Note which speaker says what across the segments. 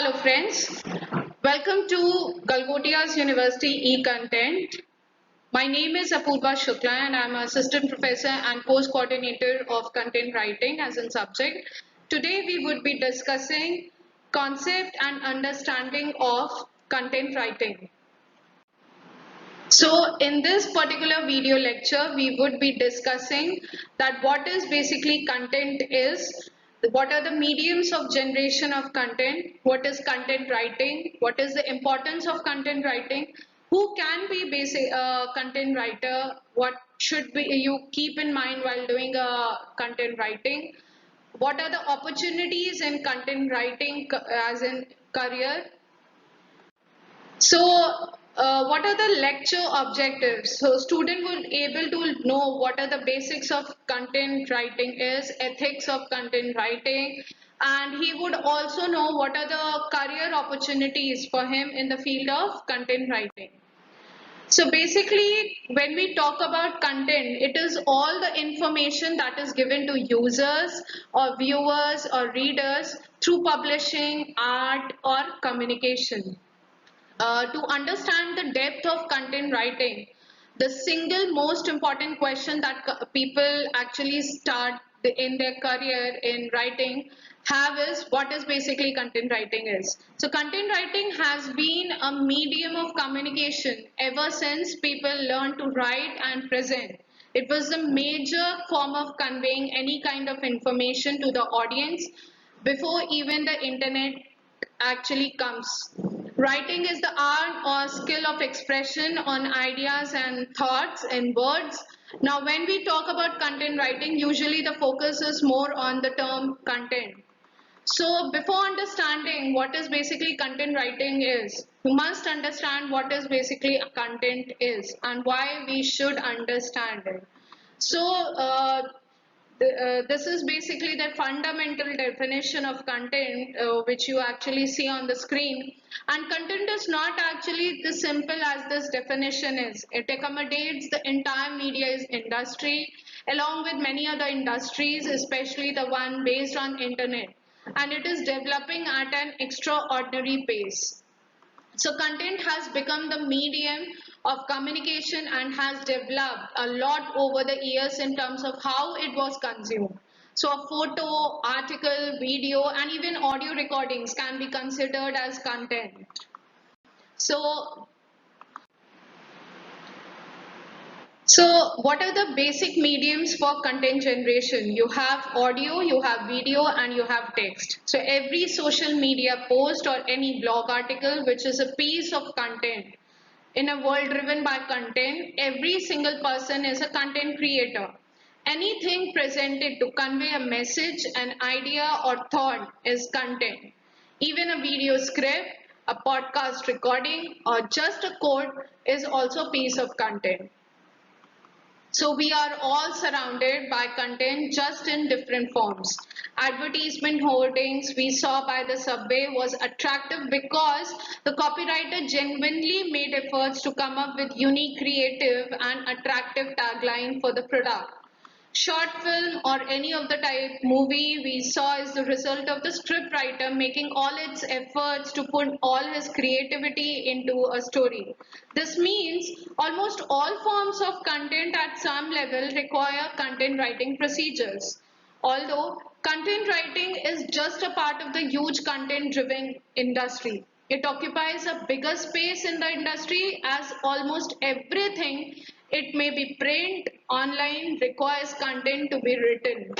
Speaker 1: Hello friends, welcome to Galgotia's University e-Content. My name is Apurva Shukla and I'm Assistant Professor and Course Coordinator of Content Writing as a subject. Today we would be discussing concept and understanding of content writing. So in this particular video lecture, we would be discussing that what is basically content is, what are the mediums of generation of content, what is content writing, what is the importance of content writing, who can be basic content writer, what should be you keep in mind while doing a content writing, what are the opportunities in content writing as in career. So, what are the lecture objectives? So, student will able to know what are the basics of content writing is, ethics of content writing, and he would also know what are the career opportunities for him in the field of content writing. So basically, when we talk about content, it is all the information that is given to users or viewers or readers through publishing, art, or communication. To understand the depth of content writing, the single most important question that people actually start in their career in writing have is what is basically content writing is. So content writing has been a medium of communication ever since people learned to write and present. It was a major form of conveying any kind of information to the audience before even the internet actually comes. Writing is the art or skill of expression on ideas and thoughts in words. Now, when we talk about content writing, usually the focus is more on the term content. So, before understanding what is basically content writing is, you must understand what is basically a content is and why we should understand it. So, this is basically the fundamental definition of content which you actually see on the screen, and content is not actually the simple as this definition is. It accommodates the entire media industry along with many other industries, especially the one based on internet, and it is developing at an extraordinary pace. So content has become the medium of communication and has developed a lot over the years in terms of how it was consumed. So a photo, article, video, and even audio recordings can be considered as content. So what are the basic mediums for content generation? You have audio, you have video, and you have text. So every social media post or any blog article which is a piece of content. In a world driven by content, every single person is a content creator. Anything presented to convey a message, an idea, or thought is content. Even a video script, a podcast recording, or just a code is also a piece of content. So we are all surrounded by content just in different forms. Advertisement hoardings we saw by the subway was attractive because the copywriter genuinely made efforts to come up with unique, creative and attractive tagline for the product. Short film or any of the type movie we saw is the result of the scriptwriter making all its efforts to put all his creativity into a story. This means almost all forms of content at some level require content writing procedures. Although content writing is just a part of the huge content driven industry. It occupies a bigger space in the industry as almost everything, it may be print, online, requires content to be written.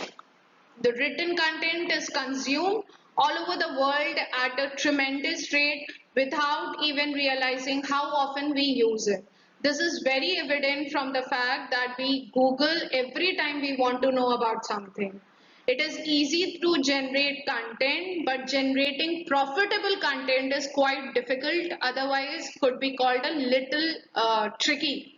Speaker 1: The written content is consumed all over the world at a tremendous rate without even realizing how often we use it. This is very evident from the fact that we Google every time we want to know about something. It is easy to generate content, but generating profitable content is quite difficult, otherwise could be called a little tricky.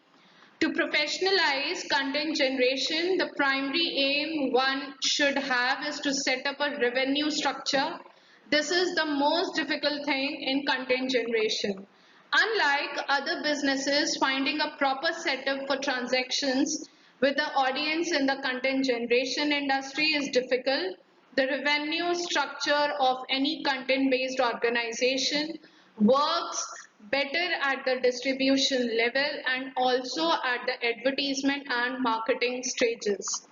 Speaker 1: To professionalize content generation, the primary aim one should have is to set up a revenue structure. This is the most difficult thing in content generation. Unlike other businesses, finding a proper setup for transactions with the audience in the content generation industry is difficult. the revenue structure of any content-based organization works better at the distribution level and also at the advertisement and marketing stages.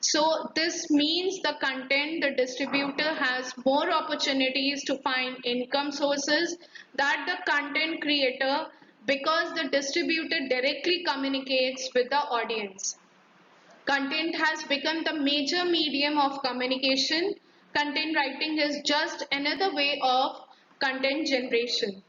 Speaker 1: So this means the content, the distributor has more opportunities to find income sources that the content creator, because the distributor directly communicates with the audience. Content has become the major medium of communication. Content writing is just another way of content generation.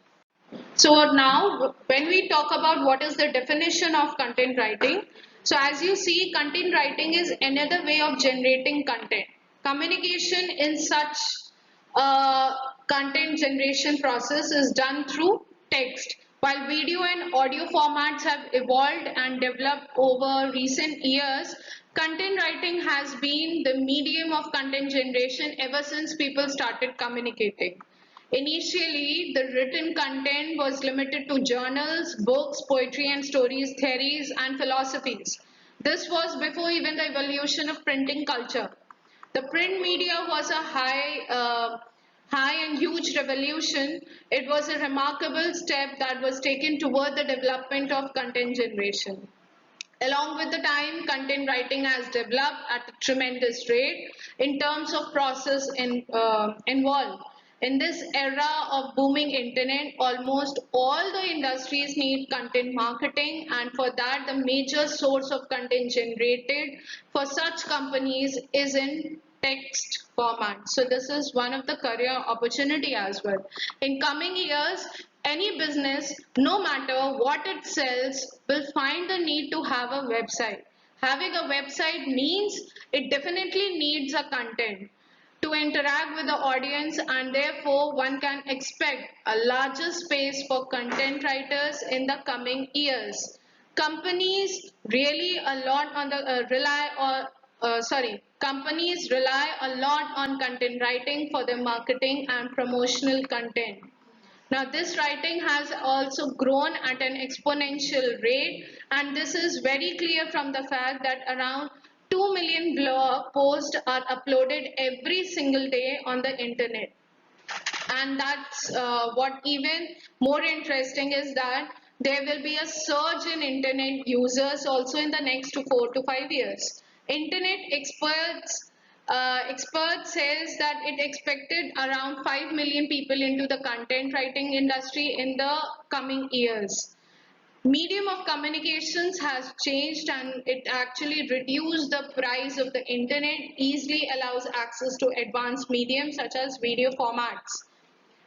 Speaker 1: So now when we talk about what is the definition of content writing, so as you see, content writing is another way of generating content. Communication in such a content generation process is done through text. While video and audio formats have evolved and developed over recent years, content writing has been the medium of content generation ever since people started communicating. Initially, the written content was limited to journals, books, poetry and stories, theories and philosophies. This was before even the evolution of printing culture. The print media was a high and huge revolution. It was a remarkable step that was taken toward the development of content generation. Along with the time, content writing has developed at a tremendous rate in terms of process involved. In this era of booming internet, almost all the industries need content marketing, and for that, the major source of content generated for such companies is in text format. So this is one of the career opportunity as well. In coming years, any business, no matter what it sells, will find the need to have a website. Having a website means it definitely needs a content to interact with the audience, and therefore one can expect a larger space for content writers in the coming years. Companies really a lot on the rely or companies rely a lot on content writing for their marketing and promotional content. Now, this writing has also grown at an exponential rate, and this is very clear from the fact that around 2 million blog posts are uploaded every single day on the internet. And that's what even more interesting is that there will be a surge in internet users also in the next 4 to 5 years. Internet experts says that it expected around 5 million people into the content writing industry in the coming years. Medium of communications has changed, and it actually reduced the price of the internet, easily allows access to advanced mediums such as video formats.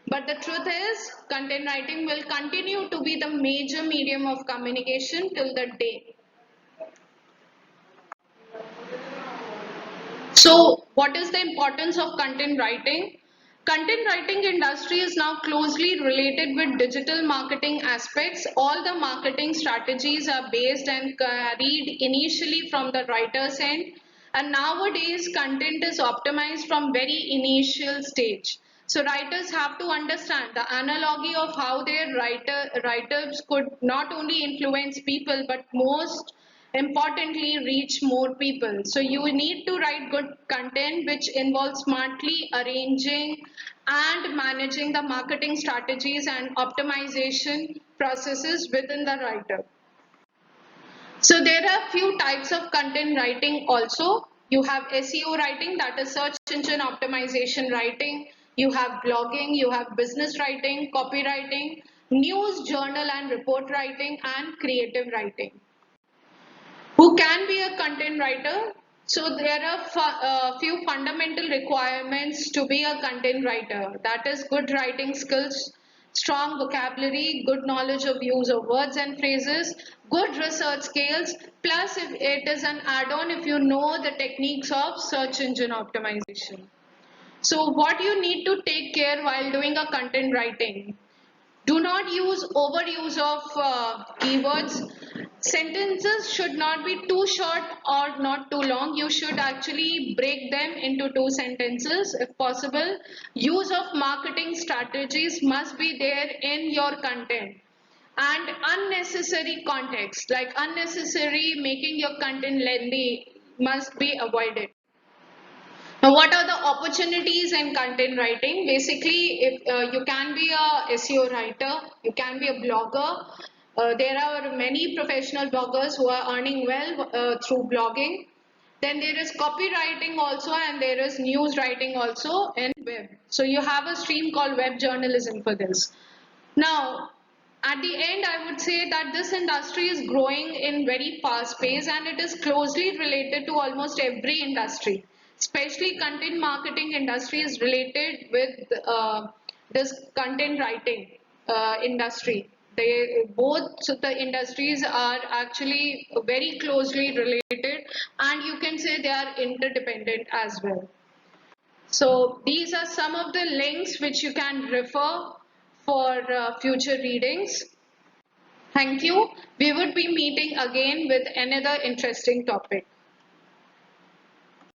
Speaker 1: But the truth is, content writing will continue to be the major medium of communication till the day. So what is the importance of content writing? Content writing industry is now closely related with digital marketing aspects. All the marketing strategies are based and carried initially from the writer's end. And nowadays content is optimized from very initial stage. So writers have to understand the analogy of how their writers could not only influence people but most importantly reach more people. So you need to write good content which involves smartly arranging and managing the marketing strategies and optimization processes within the writer. So there are few types of content writing also. You have SEO writing, that is search engine optimization writing. You have blogging, you have business writing, copywriting, news, journal and report writing, and creative writing. Who can be a content writer? So there are few fundamental requirements to be a content writer. That is good writing skills, strong vocabulary, good knowledge of use of words and phrases, good research skills, plus if it is an add-on if you know the techniques of search engine optimization. So what you need to take care while doing a content writing? Do not use overuse of keywords. Sentences should not be too short or not too long. You should actually break them into two sentences if possible. Use of marketing strategies must be there in your content. And unnecessary context, like unnecessary making your content lengthy, must be avoided. Now, what are the opportunities in content writing? Basically, if you can be a SEO writer, you can be a blogger. There are many professional bloggers who are earning well through blogging. Then there is copywriting also, and there is news writing also in web. So you have a stream called web journalism for this. Now, at the end, I would say that this industry is growing in very fast pace, and it is closely related to almost every industry. Especially content marketing industry is related with this content writing industry. They both the industries are actually very closely related, and you can say they are interdependent as well. So these are some of the links which you can refer for future readings. Thank you. We would be meeting again with another interesting topic.